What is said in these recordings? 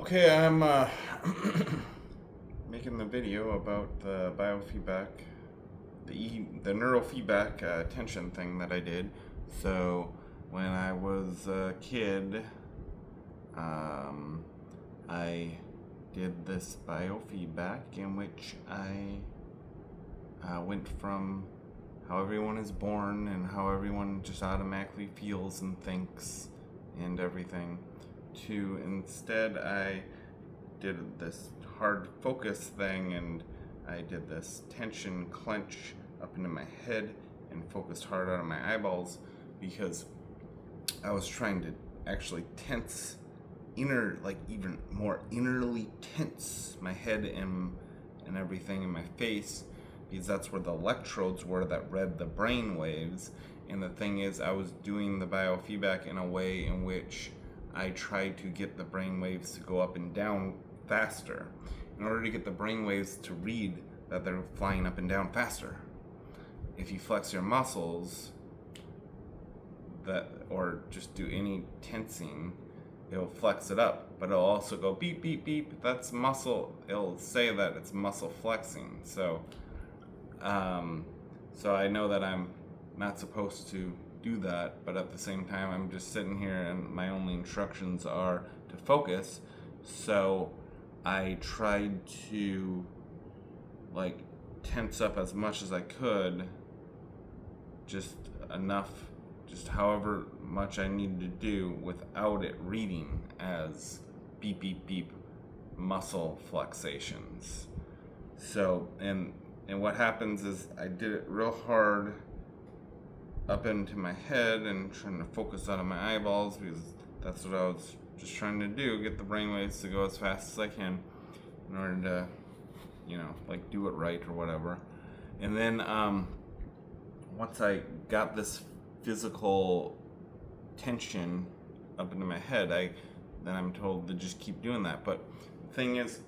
Okay, I'm making the video about the biofeedback, the neurofeedback tension thing that I did. So when I was a kid, I did this biofeedback in which I went from how everyone is born and how everyone just automatically feels and thinks and everything to instead I did this hard focus thing and I did this tension clench up into my head and focused hard out of my eyeballs because I was trying to actually tense even more innerly tense my head and everything in my face, because that's where the electrodes were that read the brain waves. And the thing is, I was doing the biofeedback in a way in which I tried to get the brain waves to go up and down faster in order to get the brain waves to read that they're flying up and down faster. If you flex your muscles that or just do any tensing, it'll flex it up, but it'll also go beep beep beep. That's muscle. It'll say that it's muscle flexing. So I know that I'm not supposed to do that, but at the same time I'm just sitting here and my only instructions are to focus. So I tried to tense up as much as I could, just enough, just however much I needed to do without it reading as beep beep beep muscle flexations. So and what happens is I did it real hard up into my head and trying to focus out of my eyeballs, because that's what I was just trying to do, get the brainwaves to go as fast as I can in order to, do it right or whatever. And then once I got this physical tension up into my head, then I'm told to just keep doing that. But the thing is,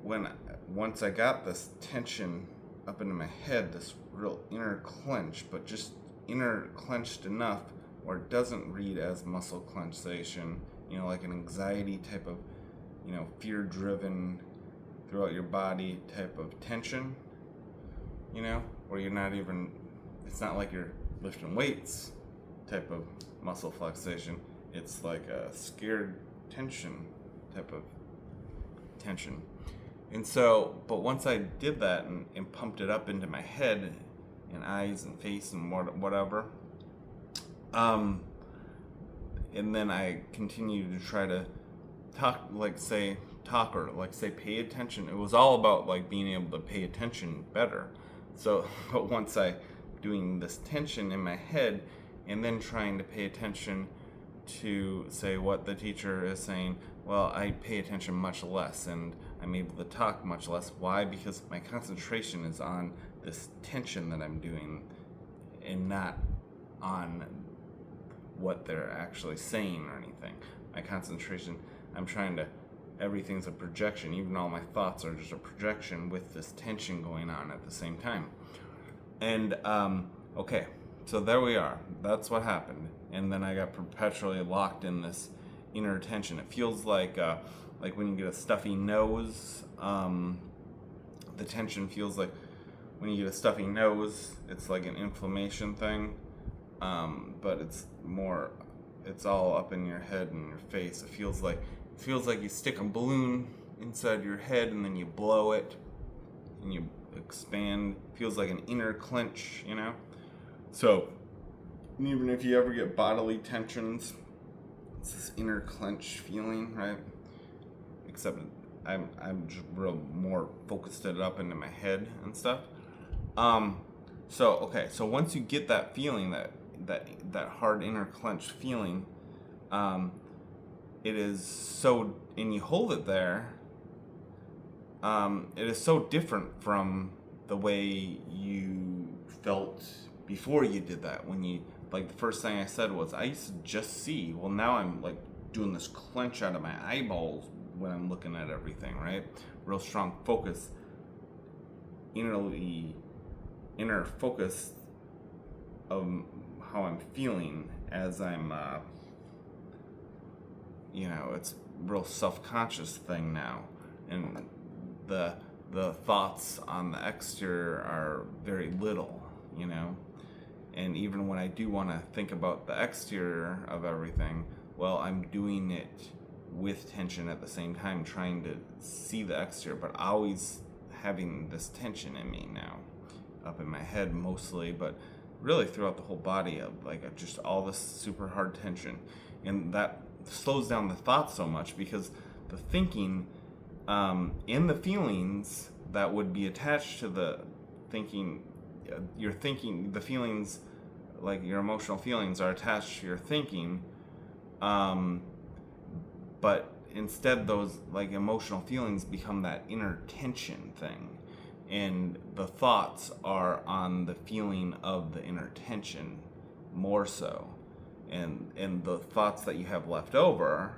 once I got this tension up into my head, this real inner clench, but just inner clenched enough where it doesn't read as muscle clenchation, like an anxiety type of, fear driven throughout your body type of tension, where you're not even, it's not like you're lifting weights type of muscle flexation. It's like a scared tension type of tension. And so, but once I did that and pumped it up into my head and eyes and face and whatever, and then I continued to try to say pay attention. It was all about being able to pay attention better. So, but once I doing this tension in my head and then trying to pay attention to say what the teacher is saying, well, I pay attention much less and I'm able to talk much less. Why? Because my concentration is on this tension that I'm doing and not on what they're actually saying or anything. My concentration, everything's a projection. Even all my thoughts are just a projection with this tension going on at the same time. And, okay, so there we are. That's what happened. And then I got perpetually locked in this inner tension. It feels like when you get a stuffy nose, the tension feels like when you get a stuffy nose, it's like an inflammation thing, but it's all up in your head and your face. It feels like you stick a balloon inside your head and then you blow it and you expand. It feels like an inner clench, So even if you ever get bodily tensions, it's this inner clench feeling, right? Except I'm just real more focused it up into my head and stuff. So once you get that feeling, that hard inner clench feeling, it is so, and you hold it there, it is so different from the way you felt before you did that. When you, the first thing I said was, I used to just see. Well, now I'm doing this clench out of my eyeballs when I'm looking at everything, right? Real strong focus, inner focus of how I'm feeling as I'm it's a real self-conscious thing now, and the thoughts on the exterior are very little, and even when I do want to think about the exterior of everything, well, I'm doing it with tension at the same time, trying to see the exterior, but always having this tension in me now, up in my head mostly, but really throughout the whole body, like just all this super hard tension. And that slows down the thoughts so much, because the thinking and the feelings that would be attached to the thinking, the feelings, like your emotional feelings, are attached to your thinking, but instead those like emotional feelings become that inner tension thing, and the thoughts are on the feeling of the inner tension more so, and the thoughts that you have left over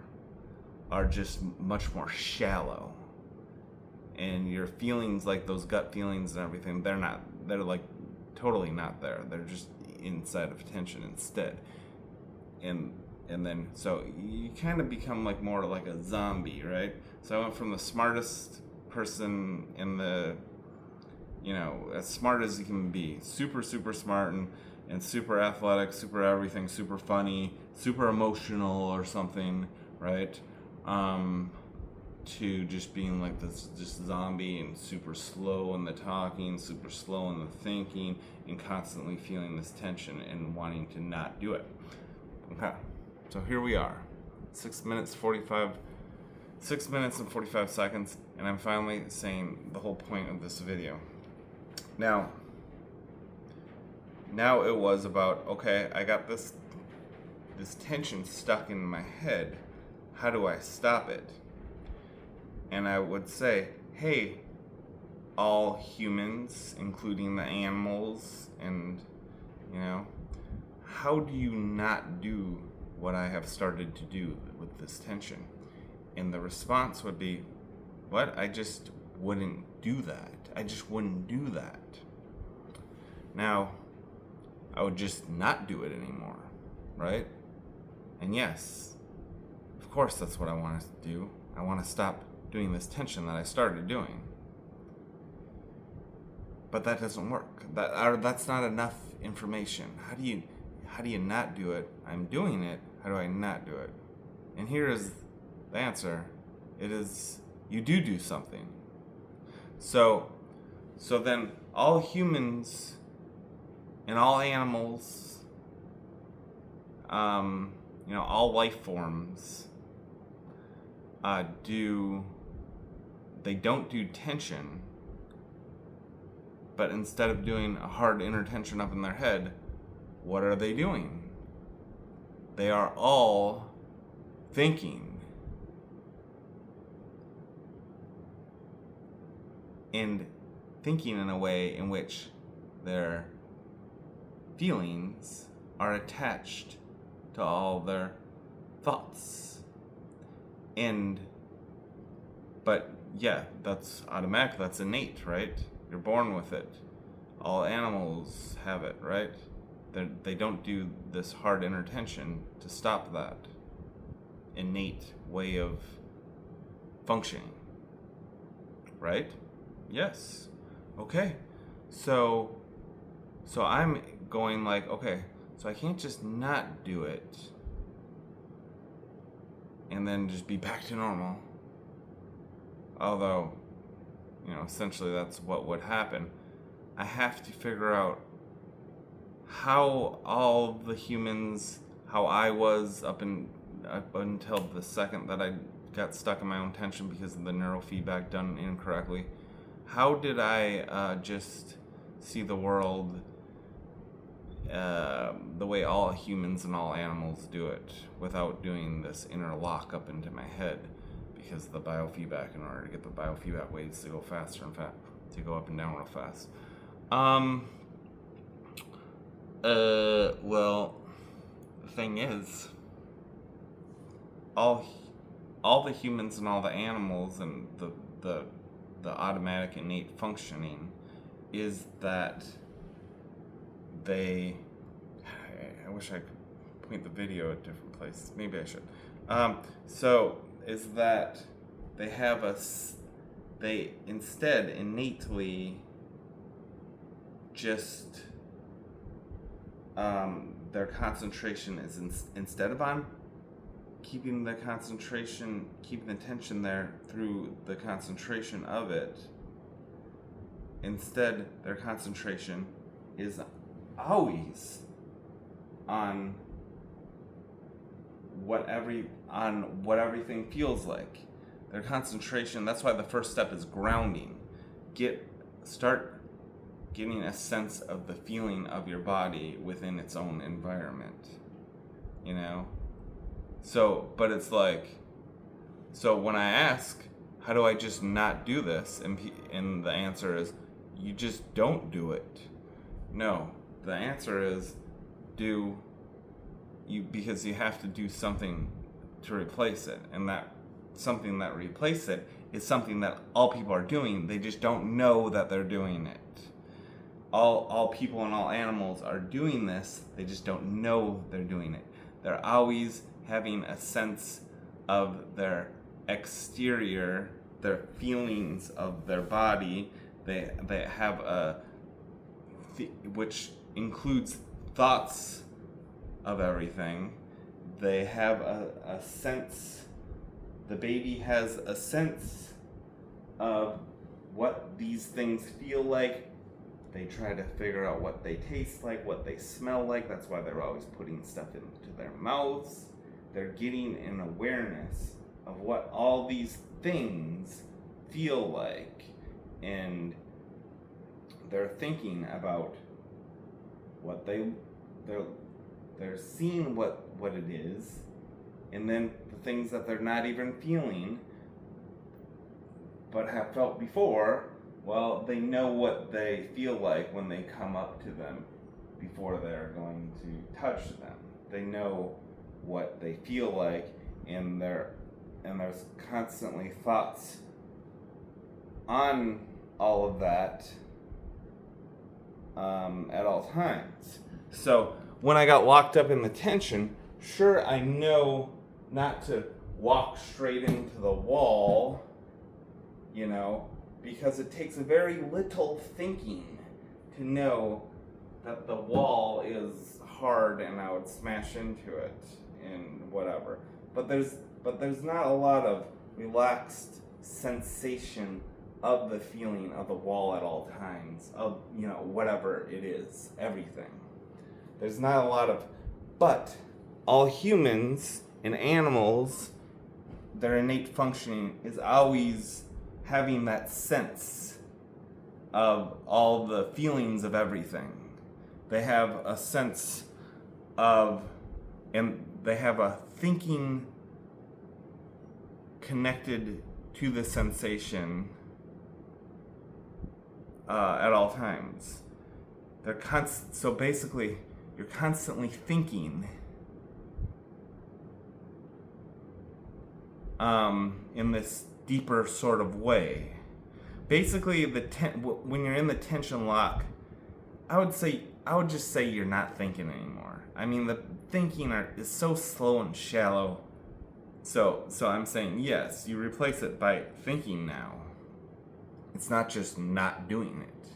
are just much more shallow, and your feelings, like those gut feelings and everything, they're like totally not there. They're just inside of tension instead. And then so you kind of become like more like a zombie, right? So I went from the smartest person in the, as smart as you can be, super smart, and super athletic, super everything, super funny, super emotional or something, right? To just being like this just zombie, and super slow in the talking, super slow in the thinking, and constantly feeling this tension and wanting to not do it. Okay, so here we are, 6 minutes and 45 seconds, and I'm finally saying the whole point of this video. Now it was about, okay, I got this tension stuck in my head. How do I stop it? And I would say, hey, all humans, including the animals, and, how do you not do what I have started to do with this tension? And the response would be, what? I just wouldn't do that. I just wouldn't do that. Now, I would just not do it anymore, right? And yes, of course that's what I want to do. I want to stop doing this tension that I started doing. But that doesn't work. That's not enough information. How do you not do it? I'm doing it. How do I not do it? And here is the answer. It is, you do something. So then all humans and all animals, all life forms, they don't do tension, but instead of doing a hard inner tension up in their head, what are they doing? They are all thinking. And thinking in a way in which their feelings are attached to all their thoughts. But yeah, that's automatic, that's innate, right? You're born with it. All animals have it, right? They don't do this hard inner tension to stop that innate way of functioning, right? Yes. Okay. So I'm going like, okay, so I can't just not do it and then just be back to normal. Although, essentially that's what would happen. I have to figure out how all the humans, how I was up until the second that I got stuck in my own tension because of the neurofeedback done incorrectly. How did I just see the world the way all humans and all animals do it, without doing this inner lock up into my head? Because of the biofeedback, in order to get the biofeedback waves to go faster and to go up and down real fast. Well, the thing is, all the humans and all the animals and the automatic innate functioning is that I wish I could point the video at different places. Maybe I should. So is that they have they instead innately just their concentration is instead of on keeping the concentration, keeping the tension there through the concentration of it, instead their concentration is always on what everything feels like. Their concentration, that's why the first step is grounding. Start getting a sense of the feeling of your body within its own environment. You know? But it's like, so when I ask, how do I just not do this? And the answer is, you just don't do it. No, the answer is, because you have to do something to replace it. And that something that replaces it is something that all people are doing. They just don't know that they're doing it. All people and all animals are doing this. They just don't know they're doing it. They're always having a sense of their exterior, their feelings of their body. They have which includes thoughts of everything. They have a sense, the baby has a sense of what these things feel like. They try to figure out what they taste like, what they smell like. That's why they're always putting stuff into their mouths. They're getting an awareness of what all these things feel like. And they're thinking about what they're seeing what it is, and then the things that they're not even feeling but have felt before. Well, they know what they feel like when they come up to them before they're going to touch them. They know what they feel like, and there's constantly thoughts on all of that at all times. So when I got locked up in the tension, sure, I know not to walk straight into the wall, because it takes very little thinking to know that the wall is hard and I would smash into it and whatever. But there's not a lot of relaxed sensation of the feeling of the wall at all times, of whatever it is, everything. There's not a lot of, but all humans and animals, their innate functioning is always having that sense of all the feelings of everything. They have a sense of, and they have a thinking connected to the sensation at all times. So basically, you're constantly thinking in this deeper sort of way. Basically, when you're in the tension lock, I would just say you're not thinking anymore. I mean, the thinking is so slow and shallow. So I'm saying, yes, you replace it by thinking now. It's not just not doing it.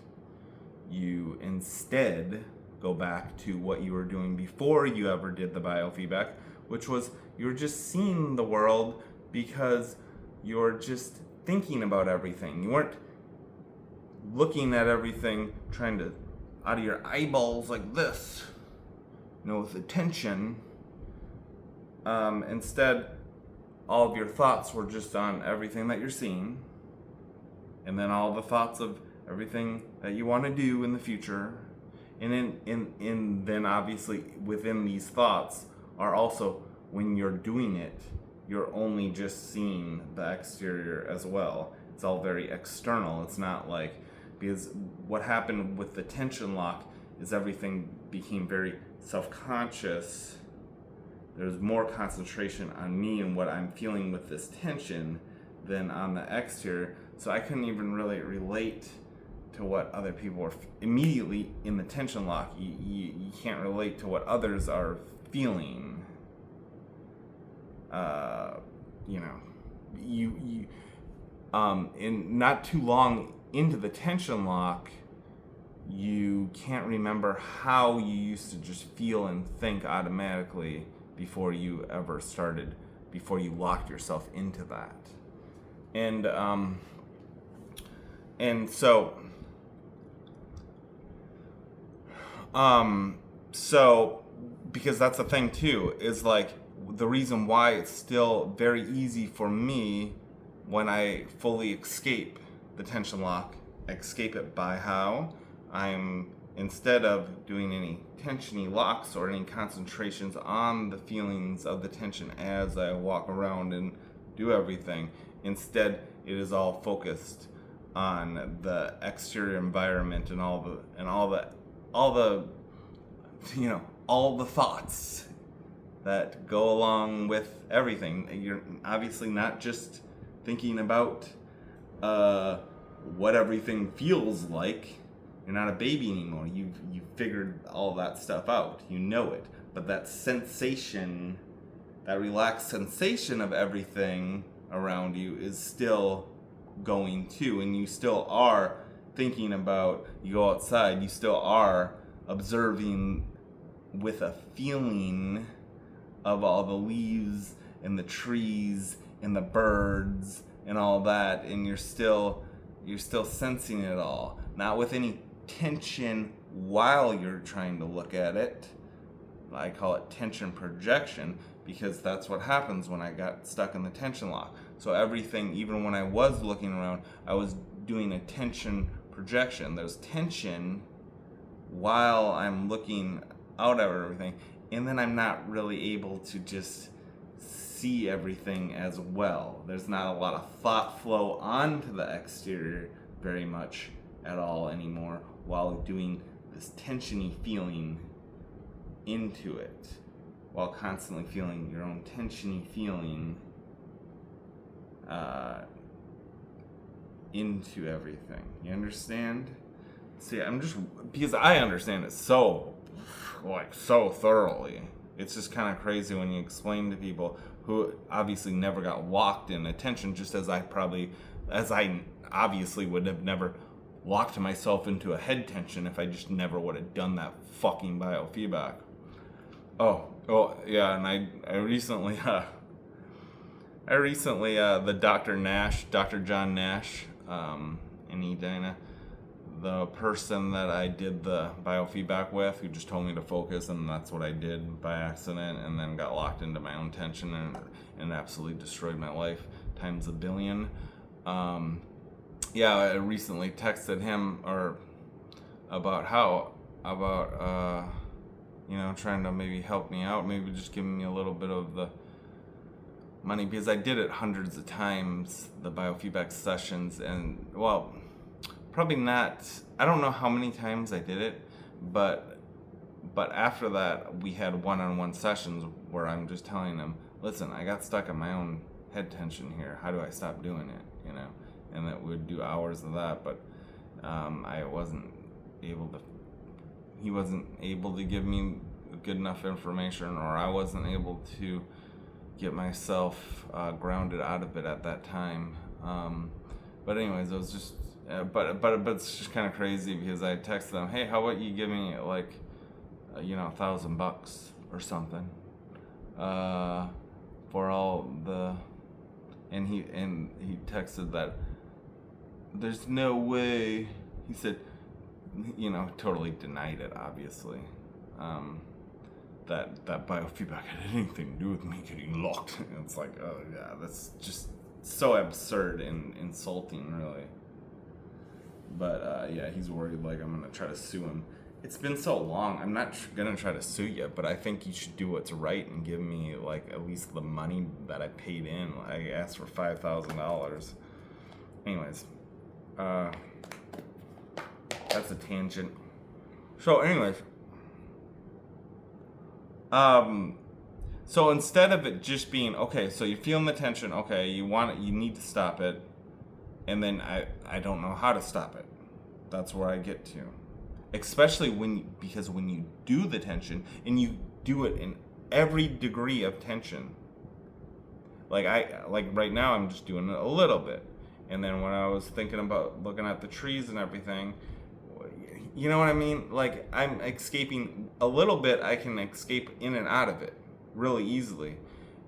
You instead go back to what you were doing before you ever did the biofeedback, which was you were just seeing the world because you're just thinking about everything. You weren't looking at everything trying to, out of your eyeballs like this, with attention. Instead, all of your thoughts were just on everything that you're seeing, and then all the thoughts of everything that you want to do in the future. And then obviously within these thoughts are also, when you're doing it, you're only just seeing the exterior as well. It's all very external. It's not like, because what happened with the tension lock is everything became very self-conscious. There's more concentration on me and what I'm feeling with this tension than on the exterior. So I couldn't even really relate to what other people are immediately in the tension lock. You can't relate to what others are feeling. you know, in not too long into the tension lock, you can't remember how you used to just feel and think automatically before you locked yourself into that. And so because that's the thing too, is like the reason why it's still very easy for me when I fully escape the tension lock. Escape it by how I'm, instead of doing any tensiony locks or any concentrations on the feelings of the tension as I walk around and do everything, instead it is all focused on the exterior environment and all the thoughts that go along with everything. You're obviously not just thinking about what everything feels like. You're not a baby anymore. You've figured all that stuff out. You know it. But that sensation, that relaxed sensation of everything around you is still going too, and you still are thinking about, you go outside, you still are observing with a feeling of all the leaves and the trees and the birds and all that, and you're still sensing it all, not with any tension while you're trying to look at it. I call it tension projection, because that's what happens when I got stuck in the tension lock. So everything, even when I was looking around, I was doing a tension projection. There's tension while I'm looking out at everything, and then I'm not really able to just see everything as well. There's not a lot of thought flow onto the exterior very much at all anymore while doing this tensiony feeling into it, while constantly feeling your own tensiony feeling into everything. You understand? See, because I understand it so thoroughly. It's just kind of crazy when you explain to people who obviously never got locked in attention, just as I obviously would have never locked myself into a head tension if I just never would have done that fucking biofeedback. Oh yeah, and I recently the Dr. John Nash, in Edina, the person that I did the biofeedback with, who just told me to focus, and that's what I did by accident, and then got locked into my own tension and absolutely destroyed my life times a billion. I recently texted him about trying to maybe help me out, maybe just giving me a little bit of the money, because I did it hundreds of times, the biofeedback sessions, and well, probably not, I don't know how many times I did it, but after that we had one-on-one sessions where I'm just telling them, listen, I got stuck in my own head tension here, how do I stop doing it, and that we'd do hours of that, but he wasn't able to give me good enough information, or I wasn't able to get myself grounded out of it at that time. But anyways, it was just, but it's just kind of crazy, because I texted them, hey, how about you give me like, $1,000 or something, for all the, and he texted that there's no way, he said, totally denied it, obviously, that biofeedback had anything to do with me getting locked. And it's like, oh yeah, that's just so absurd and insulting, really. But he's worried like I'm gonna try to sue him. It's been so long. I'm not gonna try to sue you, but I think you should do what's right and give me like at least the money that I paid in. I asked for $5,000. Anyways, that's a tangent. So anyways, so instead of it just being, okay, so you're feeling the tension, okay, you need to stop it, and then I don't know how to stop it. That's where I get to. Especially because when you do the tension, and you do it in every degree of tension, like right now I'm just doing it a little bit. And then when I was thinking about looking at the trees and everything, you know what I mean? Like, I'm escaping a little bit. I can escape in and out of it really easily.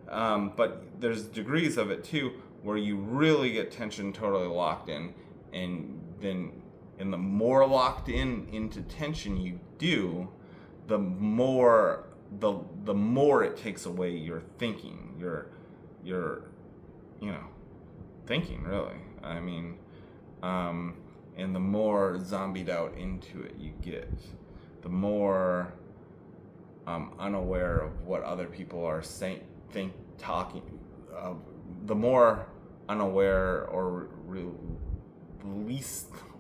But there's degrees of it too, where you really get tension totally locked in, and the more locked into tension you do, the more it takes away your thinking, your thinking, really. I mean, and the more zombied out into it you get, the more unaware of what other people are saying, the more unaware or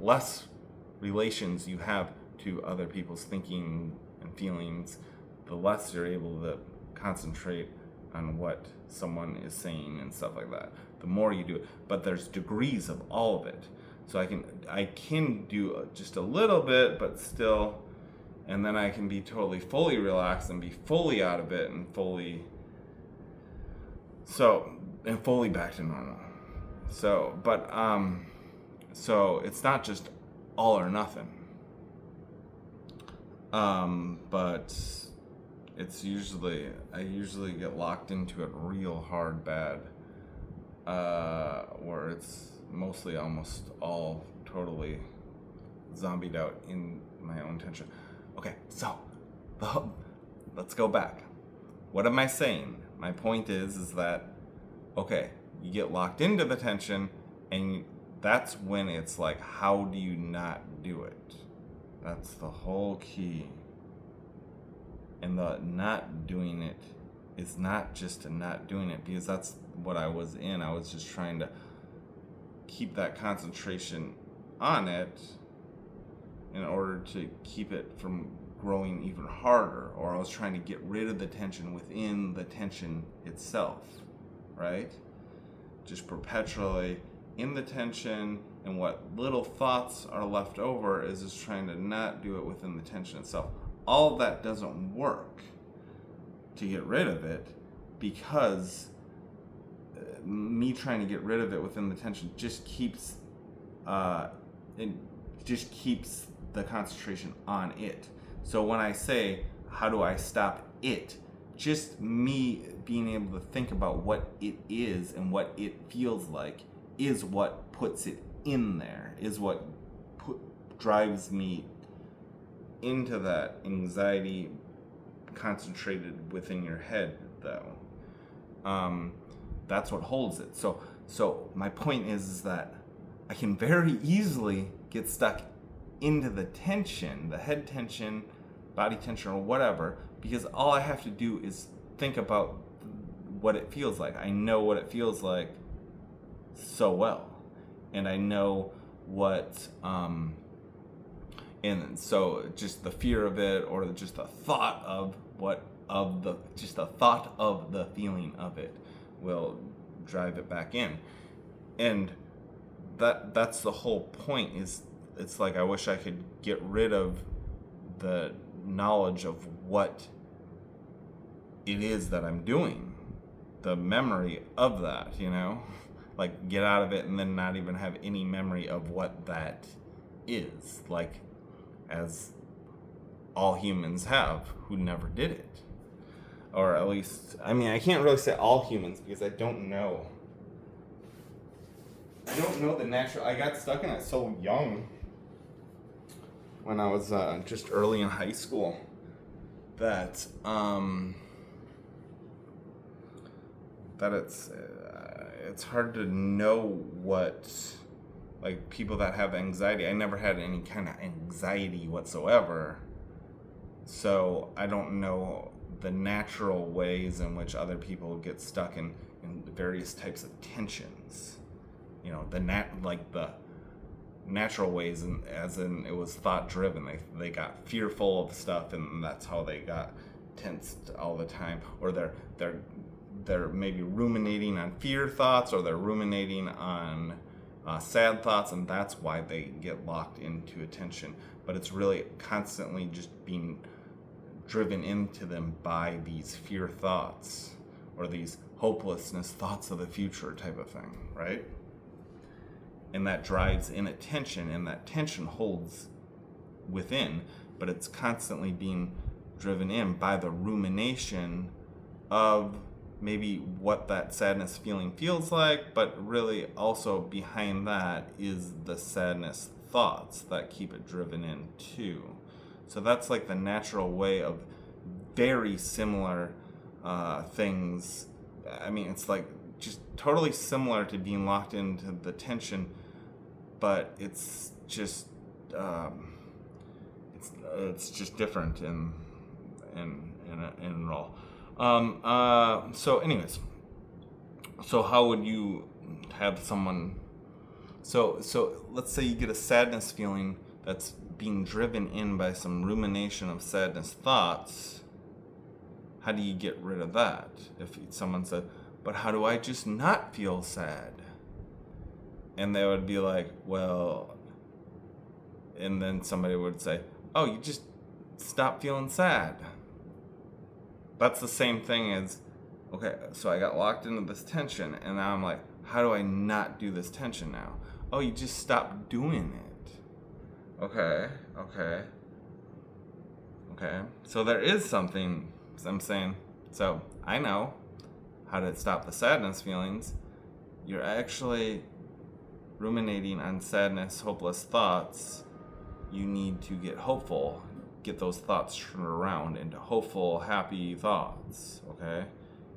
less relations you have to other people's thinking and feelings, the less you're able to concentrate on what someone is saying and stuff like that. The more you do it, but there's degrees of all of it. So I can do just a little bit, but still, and then I can be totally fully relaxed and be fully out of it and fully back to normal. So it's not just all or nothing. But it's I usually get locked into it real hard bad, where it's mostly almost all totally zombied out in my own tension. Okay, so let's go back. What am I saying? My point is that, okay, you get locked into the tension, and that's when it's like, how do you not do it? That's the whole key. And the not doing it is not just a not doing it, because that's what I was in. I was just trying to keep that concentration on it in order to keep it from growing even harder, or I was trying to get rid of the tension within the tension itself, right? Just perpetually in the tension, and what little thoughts are left over is just trying to not do it within the tension itself. All of that doesn't work to get rid of it, because me trying to get rid of it within the tension just keeps the concentration on it. So when I say, how do I stop it? Just me being able to think about what it is and what it feels like is what puts it in there, is what drives me into that anxiety concentrated within your head, though. That's what holds it. So my point is that I can very easily get stuck into the tension, the head tension, body tension, or whatever, because all I have to do is think about what it feels like. I know what it feels like so well, and I know what and so just the fear of it, or just the thought of the feeling of it will drive it back in. And that's the whole point. Is it's like I wish I could get rid of the knowledge of what it is that I'm doing, the memory of that, like get out of it and then not even have any memory of what that is, like as all humans have who never did it. Or at least, I can't really say all humans, because I don't know the natural. I got stuck in it so young, when I was just early in high school, that it's hard to know what, like, people that have anxiety. I never had any kind of anxiety whatsoever, so I don't know the natural ways in which other people get stuck in various types of tensions. The natural ways, as in it was thought driven. They got fearful of stuff, and that's how they got tensed all the time. Or they're maybe ruminating on fear thoughts, or they're ruminating on sad thoughts, and that's why they get locked into attention. But it's really constantly just being driven into them by these fear thoughts, or these hopelessness, thoughts of the future type of thing, right? And that drives inattention, and that tension holds within, but it's constantly being driven in by the rumination of maybe what that sadness feeling feels like, but really also behind that is the sadness thoughts that keep it driven in too. So that's like the natural way of very similar things. I mean, it's like just totally similar to being locked into the tension, but it's just it's just different in all. So anyways, so how would you have someone, so let's say you get a sadness feeling that's being driven in by some rumination of sadness thoughts. How do you get rid of that? If someone said, but how do I just not feel sad? And they would be like, well, and then somebody would say, oh, you just stop feeling sad. That's the same thing as, okay, so I got locked into this tension, and now I'm like, how do I not do this tension now? Oh, you just stop doing it. Okay. So there is something I'm saying. So I know how to stop the sadness feelings. You're actually ruminating on sadness, hopeless thoughts. You need to get hopeful. Get those thoughts turned around into hopeful, happy thoughts, okay?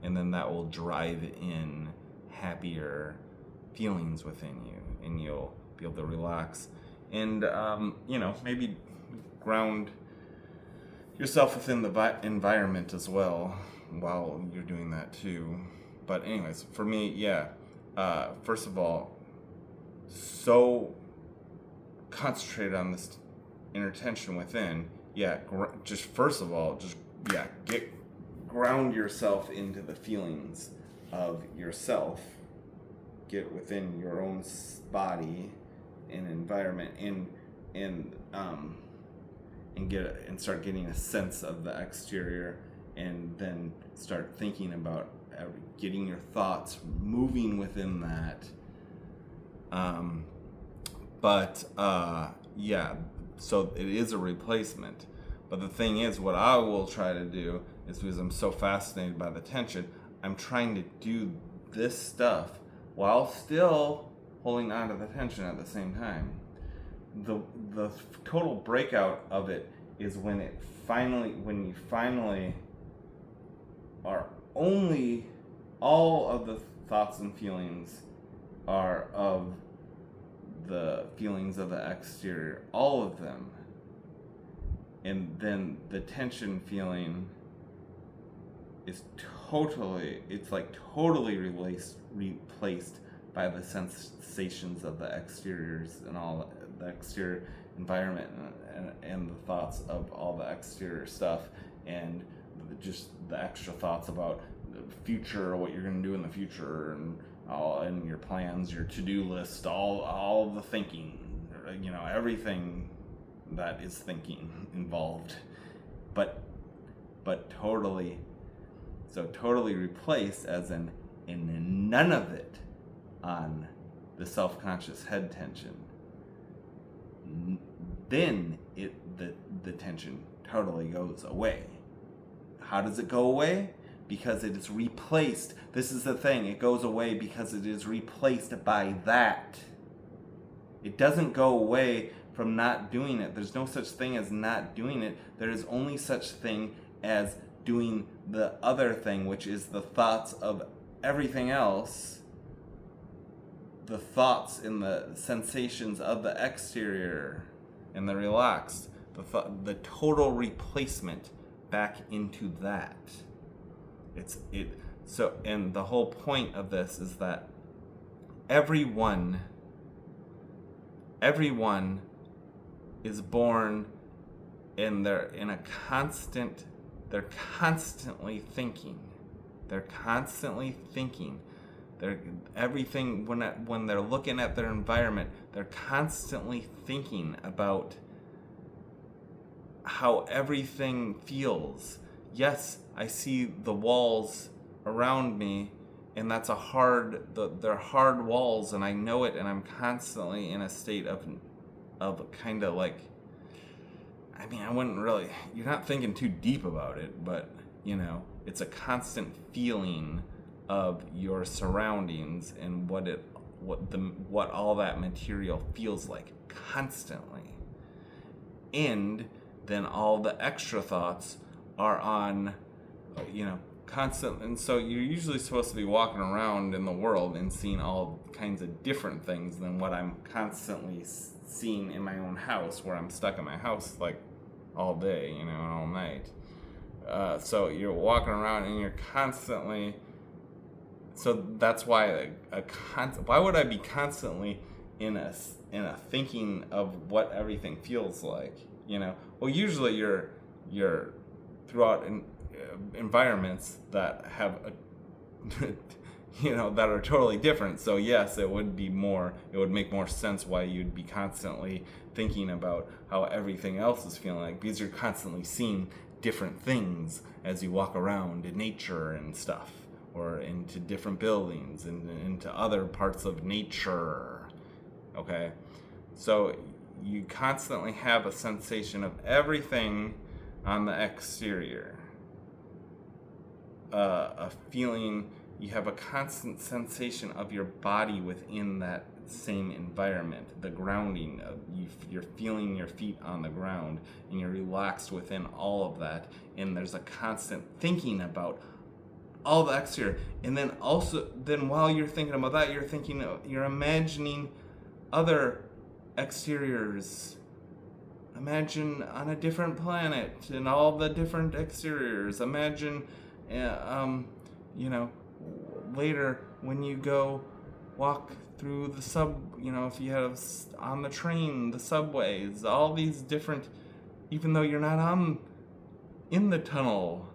And then that will drive in happier feelings within you, and you'll be able to relax. And, maybe ground yourself within the environment as well while you're doing that too. But anyways, for me, first of all, so concentrated on this inner tension within, ground yourself into the feelings of yourself. Get within your own body and environment, and start getting a sense of the exterior, and then start thinking about getting your thoughts moving within that. So it is a replacement. But the thing is, what I will try to do is, because I'm so fascinated by the tension, I'm trying to do this stuff while still holding on to the tension at the same time. The total breakout of it is when you finally are only, all of the thoughts and feelings are of the feelings of the exterior, all of them. And then the tension feeling is totally replaced by the sensations of the exteriors and all the exterior environment and the thoughts of all the exterior stuff, and just the extra thoughts about the future, what you're going to do in the future, and your plans, your to-do list, all the thinking, everything that is thinking involved, but totally replaced, as in none of it on the self-conscious head tension. Then the tension totally goes away. How does it go away? Because it is replaced. This is the thing. It goes away because it is replaced by that. It doesn't go away from not doing it. There's no such thing as not doing it. There is only such thing as doing the other thing, which is the thoughts of everything else, the thoughts and the sensations of the exterior and the relaxed, the total replacement back into that. And the whole point of this is that everyone is born, and they're constantly thinking. They're everything, when they're looking at their environment, they're constantly thinking about how everything feels. Yes, I see the walls around me, and that's a hard, they're hard walls, and I know it, and I'm constantly in a state of kind of like, I mean, I wouldn't really, you're not thinking too deep about it, but, it's a constant feeling of your surroundings and what all that material feels like constantly. And then all the extra thoughts are on, constant. And so you're usually supposed to be walking around in the world and seeing all kinds of different things than what I'm constantly seeing in my own house, where I'm stuck in my house like all day, and all night. So you're walking around and you're constantly. So that's why why would I be constantly in a thinking of what everything feels like? Well, usually you're throughout environments that have that are totally different. So yes, it would make more sense why you'd be constantly thinking about how everything else is feeling like, because you're constantly seeing different things as you walk around in nature and stuff, or into different buildings and into other parts of nature. Okay? So you constantly have a sensation of everything on the exterior. A feeling, you have a constant sensation of your body within that same environment, the grounding. You're feeling your feet on the ground, and you're relaxed within all of that, and there's a constant thinking about all the exterior. And then while you're thinking about that, you're imagining other exteriors. Imagine on a different planet and all the different exteriors. Imagine later when you go walk through the if you have on the train, the subways, all these different, even though you're not in the tunnel,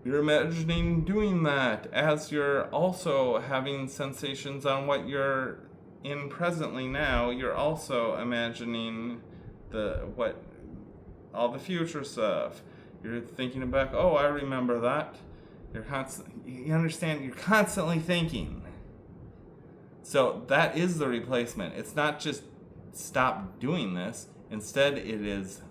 you're imagining doing that as you're also having sensations on what you're in presently now. You're also imagining all the future stuff. You're thinking back, oh, I remember that. You understand, you're constantly thinking. So that is the replacement. It's not just stop doing this. Instead it is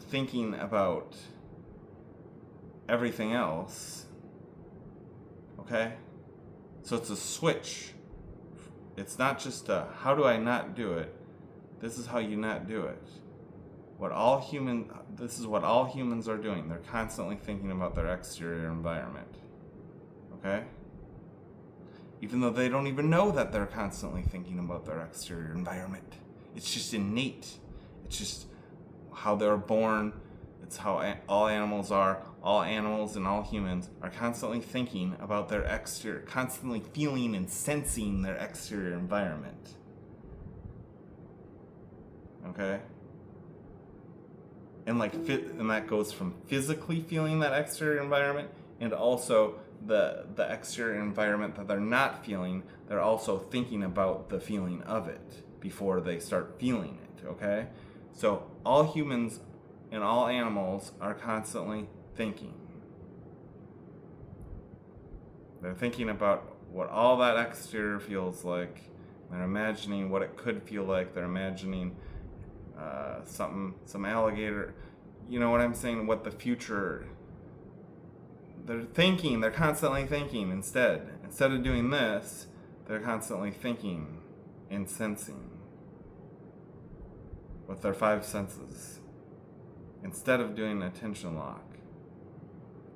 thinking about everything else. Okay? So it's a switch. It's not just how do I not do it? This is how you not do it. This is what all humans are doing. They're constantly thinking about their exterior environment. Okay? Even though they don't even know that they're constantly thinking about their exterior environment. It's just innate. It's just how they're born. It's how all animals are. All animals and all humans are constantly thinking about their exterior, constantly feeling and sensing their exterior environment. Okay? And that goes from physically feeling that exterior environment, and also the exterior environment that they're not feeling, they're also thinking about the feeling of it before they start feeling it, okay? So all humans and all animals are constantly thinking. They're thinking about what all that exterior feels like. They're imagining what it could feel like. They're imagining some alligator. You know what I'm saying? What the future. They're constantly thinking instead. Instead of doing this, they're constantly thinking and sensing with their five senses, instead of doing attention lock.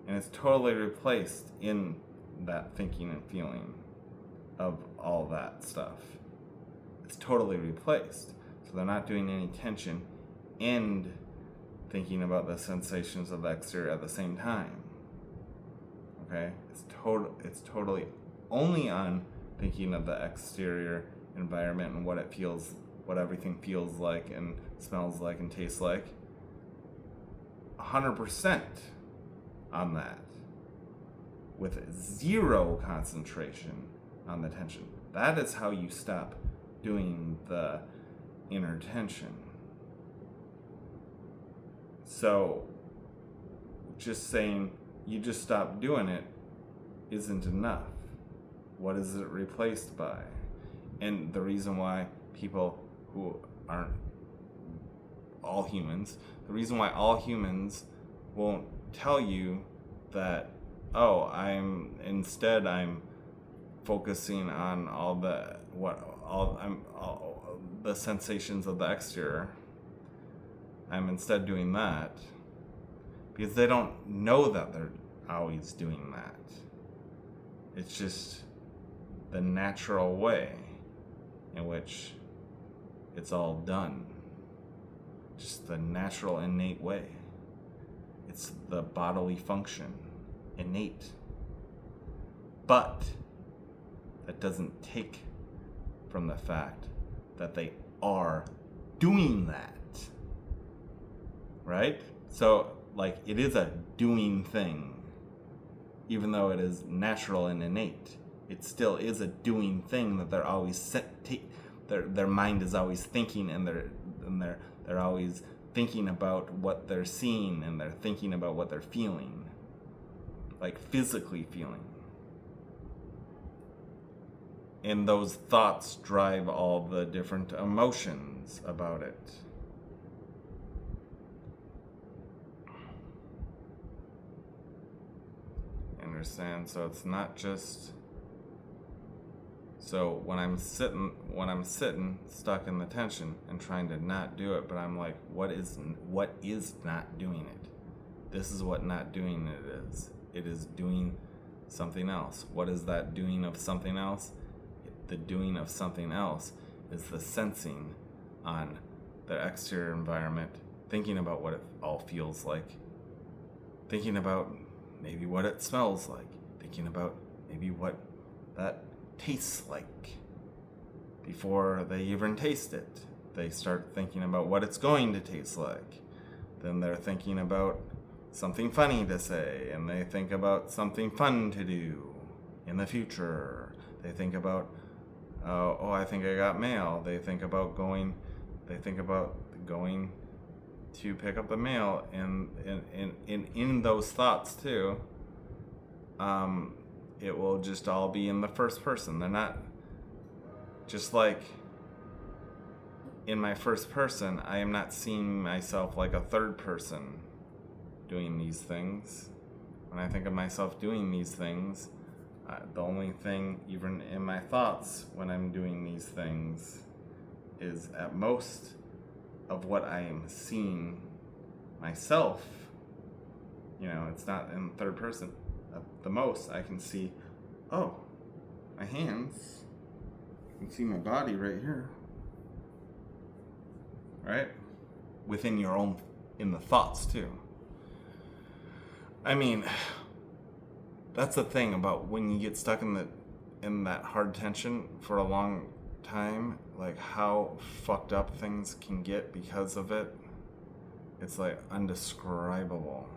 And it's totally replaced in that thinking and feeling of all that stuff. It's totally replaced. So they're not doing any tension and thinking about the sensations of the exterior at the same time. Okay? It's totally only on thinking of the exterior environment and what everything feels like and smells like and tastes like. 100% on that, with zero concentration on the tension. That is how you stop doing the inner tension. So just saying you just stop doing it isn't enough. What is it replaced by? And the reason why people who aren't all humans, the reason why all humans won't tell you that, oh, I'm focusing on all the sensations of the exterior. I'm instead doing that because they don't know that they're always doing that. It's just the natural way in which it's all done. Just the natural, innate way. It's the bodily function, innate. But that doesn't take from the fact that they are doing that. Right? So, like, it is a doing thing. Even though it is natural and innate, it still is a doing thing that they're always their mind is always thinking, and they're always thinking about what they're seeing, and they're thinking about what they're feeling, like physically feeling. And those thoughts drive all the different emotions about it. Understand? So it's not just, so when I'm sitting stuck in the tension and trying to not do it, but I'm like, what is not doing it? This is what not doing it is. It is doing something else. What is that doing of something else? The doing of something else is the sensing on the exterior environment, thinking about what it all feels like, thinking about maybe what it smells like, thinking about maybe what that tastes like. Before they even taste it, they start thinking about what it's going to taste like. Then they're thinking about something funny to say, and they think about something fun to do in the future. They think about, oh, I think I got mail. They think about going to pick up the mail, and in those thoughts too, it will just all be in the first person. They're not, just like in my first person, I am not seeing myself like a third person doing these things. When I think of myself doing these things, the only thing, even in my thoughts when I'm doing these things, is at most of what I am seeing myself. It's not in third person. At the most, I can see, oh, my hands. I can see my body right here. Right? Within your own, in the thoughts too. I mean, that's the thing about when you get stuck in that hard tension for a long time, like how fucked up things can get because of it. It's like undescribable.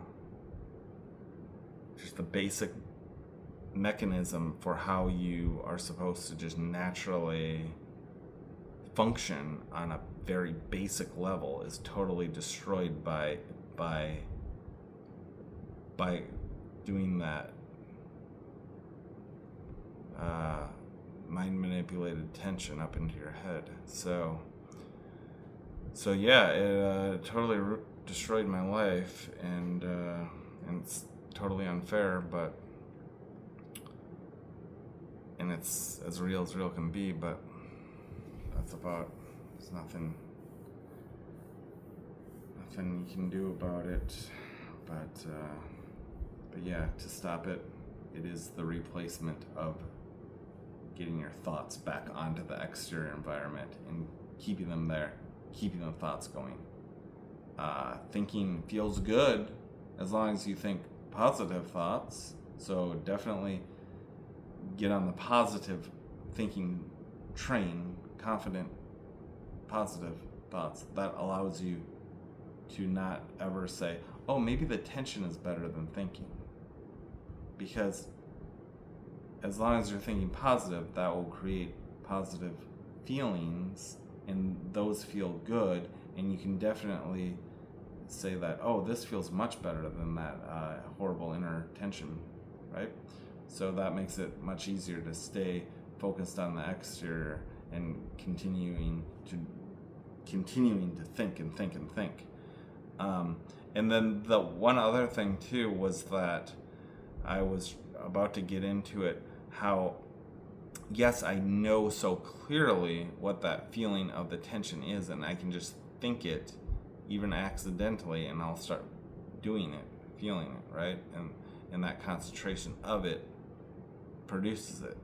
Just the basic mechanism for how you are supposed to just naturally function on a very basic level is totally destroyed by doing that mind manipulated tension up into your head. So yeah, it totally destroyed my life, and it's totally unfair, but and it's as real can be, but that's about, there's nothing you can do about it. But yeah, to stop it, it is the replacement of getting your thoughts back onto the exterior environment and keeping them there, keeping the thoughts going. Thinking feels good as long as you think positive thoughts, so definitely get on the positive thinking train, confident, positive thoughts. That allows you to not ever say, oh, maybe the tension is better than thinking. Because as long as you're thinking positive, that will create positive feelings, and those feel good, and you can definitely say that, oh, this feels much better than that horrible inner tension, right? So that makes it much easier to stay focused on the exterior and continuing to think and think and think. And then the one other thing too was that I was about to get into it, how yes, I know so clearly what that feeling of the tension is, and I can just think it even accidentally, and I'll start doing it, feeling it, right? And that concentration of it produces it.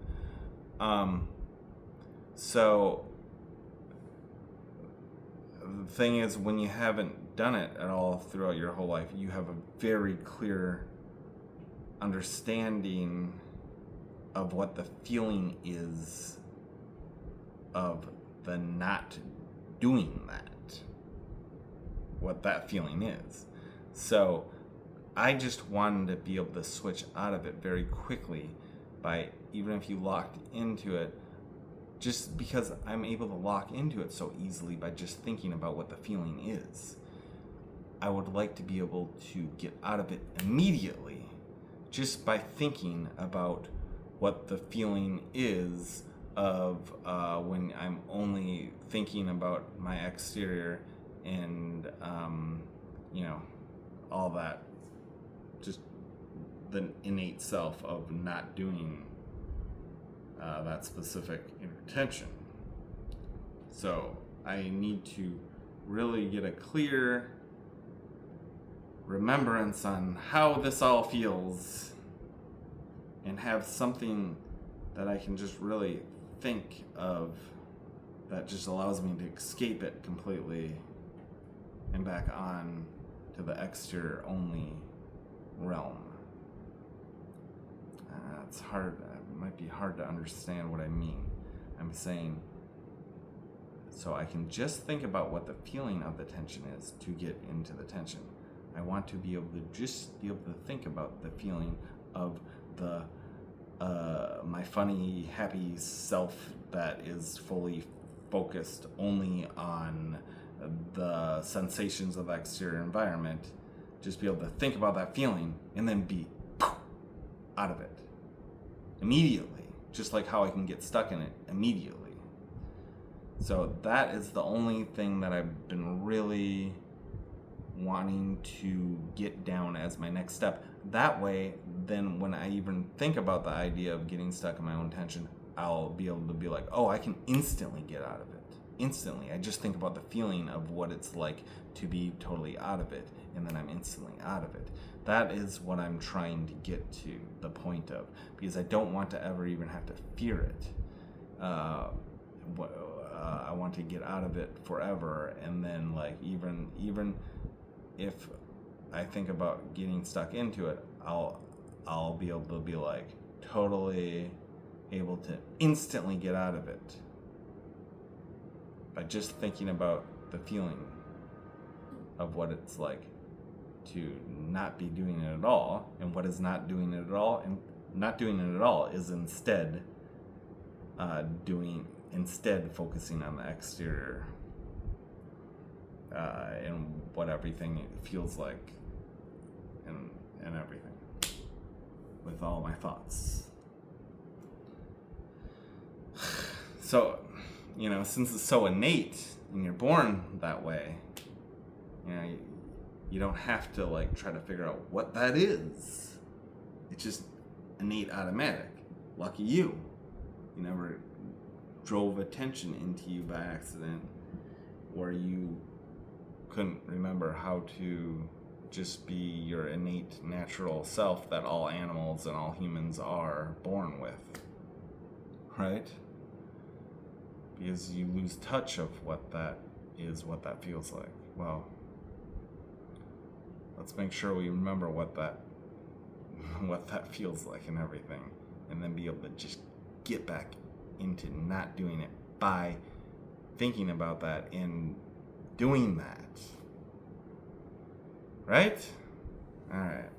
So the thing is, when you haven't done it at all throughout your whole life, you have a very clear understanding of what the feeling is of the not doing that, what that feeling is. So I just wanted to be able to switch out of it very quickly by, even if you locked into it, just because I'm able to lock into it so easily by just thinking about what the feeling is. I would like to be able to get out of it immediately just by thinking about what the feeling is of when I'm only thinking about my exterior and all that, just the innate self of not doing that specific intention. So I need to really get a clear remembrance on how this all feels and have something that I can just really think of that just allows me to escape it completely and back on to the exterior only realm. It's hard. It might be hard to understand what I mean. I'm saying, so I can just think about what the feeling of the tension is to get into the tension. I want to be able to just be able to think about the feeling of the my funny, happy self that is fully focused only on the sensations of the exterior environment. Just be able to think about that feeling and then be out of it immediately, just like how I can get stuck in it immediately. So that is the only thing that I've been really wanting to get down as my next step. That way, then when I even think about the idea of getting stuck in my own tension, I'll be able to be like, oh, I can instantly get out of it. Instantly. I just think about the feeling of what it's like to be totally out of it, and then I'm instantly out of it. That is what I'm trying to get to the point of, because I don't want to ever even have to fear it. I want to get out of it forever, and then like even if I think about getting stuck into it, I'll be able to be like totally able to instantly get out of it by just thinking about the feeling of what it's like to not be doing it at all, and what is not doing it at all. And not doing it at all is instead focusing on the exterior and what everything feels like and everything with all my thoughts. So, since it's so innate and you're born that way, you don't have to like try to figure out what that is. It's just innate, automatic. Lucky you. You never drove attention into you by accident, or you couldn't remember how to just be your innate natural self that all animals and all humans are born with, right? Because you lose touch of what that is, what that feels like. Well, let's make sure we remember what that feels like and everything, and then be able to just get back into not doing it by thinking about that and doing that. Right? All right.